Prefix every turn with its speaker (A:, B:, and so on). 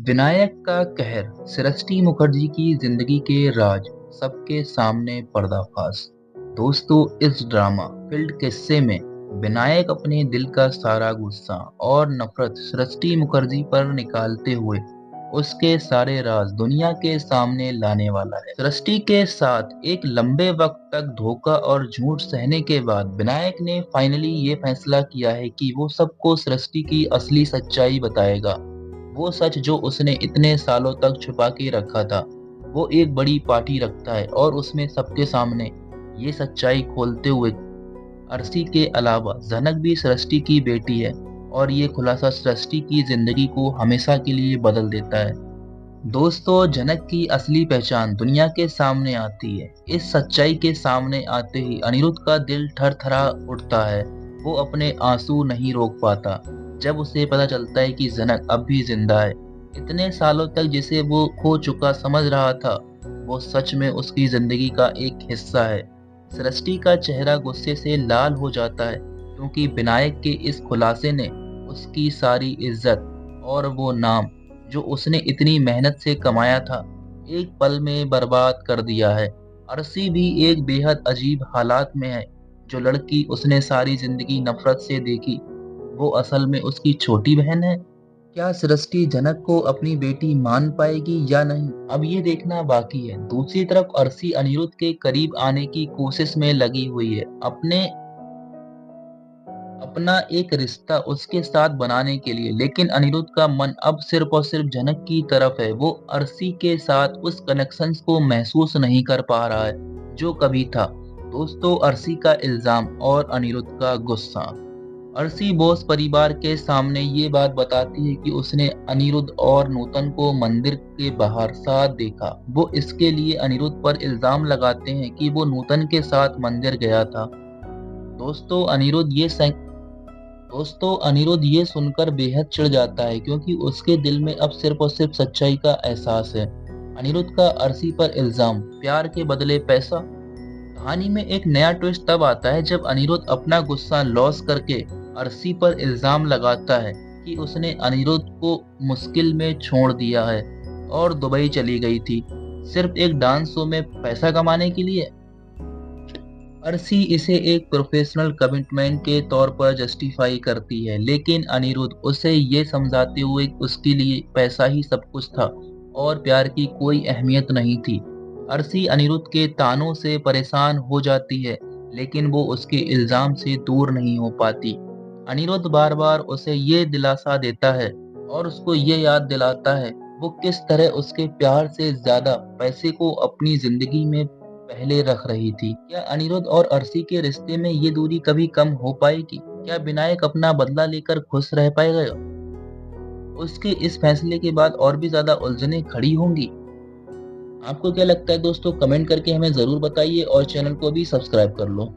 A: विनायक का कहर, सृष्टि मुखर्जी की जिंदगी के राज, सबके सामने पर्दाफाश। दोस्तों, इस ड्रामा फिल्ड किस्से में विनायक अपने दिल का सारा गुस्सा और नफरत सृष्टि मुखर्जी पर निकालते हुए उसके सारे राज दुनिया के सामने लाने वाला है। सृष्टि के साथ एक लंबे वक्त तक धोखा और झूठ सहने के बाद विनायक ने फाइनली ये फैसला किया है कि वो सबको सृष्टि की असली सच्चाई बताएगा। वो सच जो उसने इतने सालों तक छुपा के रखा था। वो एक बड़ी पार्टी रखता है और उसमें सबके सामने ये सच्चाई खोलते हुए अर्शी के अलावा जनक भी सृष्टि की बेटी है और ये खुलासा सृष्टि की जिंदगी को हमेशा के लिए बदल देता है। दोस्तों, जनक की असली पहचान दुनिया के सामने आती है। इस सच्चाई के सामने आते ही अनिरुद्ध का दिल थरथरा उठता है। वो अपने आंसू नहीं रोक पाता जब उसे पता चलता है कि जनक अब भी जिंदा है। इतने सालों तक जिसे वो खो चुका समझ रहा था, वो सच में उसकी जिंदगी का एक हिस्सा है। सृष्टि का चेहरा गुस्से से लाल हो जाता है क्योंकि विनायक के इस खुलासे ने उसकी सारी इज्जत और वो नाम जो उसने इतनी मेहनत से कमाया था, एक पल में बर्बाद कर दिया है। अरसी भी एक बेहद अजीब हालात में है। जो लड़की उसने सारी जिंदगी नफरत से देखी, वो असल में उसकी छोटी बहन है। क्या सृष्टि जनक को अपनी बेटी मान पाएगी या नहीं, अब ये देखना बाकी है। दूसरी तरफ अरसी अनिरुद्ध के करीब आने की कोशिश में लगी हुई है, अपना एक रिश्ता उसके साथ बनाने के लिए। लेकिन अनिरुद्ध का मन अब सिर्फ और सिर्फ जनक की तरफ है। वो अर्शी के साथ उस कनेक्शन को महसूस नहीं कर पा रहा है जो कभी था। दोस्तों, अर्शी का इल्जाम और अनिरुद्ध का गुस्सा। अर्शी बोस परिवार के सामने ये बात बताती है कि उसने अनिरुद्ध और नूतन को मंदिर के बाहर साथ देखा। वो इसके लिए अनिरुद्ध पर इल्जाम लगाते हैं कि वो नूतन के साथ मंदिर गया था। दोस्तों अनिरुद्ध ये दोस्तों अनिरुद्ध ये सुनकर बेहद चिढ़ जाता है क्योंकि उसके दिल में अब सिर्फ और सिर्फ सच्चाई का एहसास है। अनिरुद्ध का अर्शी पर इल्जाम, प्यार के बदले पैसा। कहानी में एक नया ट्विस्ट तब आता है जब अनिरुद्ध अपना गुस्सा लॉस करके अर्शी पर इल्जाम लगाता है कि उसने अनिरुद्ध को मुश्किल में छोड़ दिया है और दुबई चली गई थी सिर्फ एक डांस शो में पैसा कमाने के लिए। अर्शी इसे एक प्रोफेशनल कमिटमेंट के तौर पर जस्टिफाई करती है, लेकिन अनिरुद्ध उसे ये समझाते हुए उसके लिए पैसा ही सब कुछ था और प्यार की कोई अहमियत नहीं थी। अर्शी अनिरुद्ध के तानों से परेशान हो जाती है, लेकिन वो उसके इल्जाम से दूर नहीं हो पाती। अनिरुद्ध बार बार उसे ये दिलासा देता है और उसको ये याद दिलाता है वो किस तरह उसके प्यार से ज्यादा पैसे को अपनी जिंदगी में पहले रख रही थी। क्या अनिरुद्ध और अर्शी के रिश्ते में ये दूरी कभी कम हो पाएगी? क्या विनायक अपना बदला लेकर खुश रह पाएगा? उसके इस फैसले के बाद और भी ज्यादा उलझनें खड़ी होंगी। आपको क्या लगता है दोस्तों? कमेंट करके हमें जरूर बताइए और चैनल को भी सब्सक्राइब कर लो।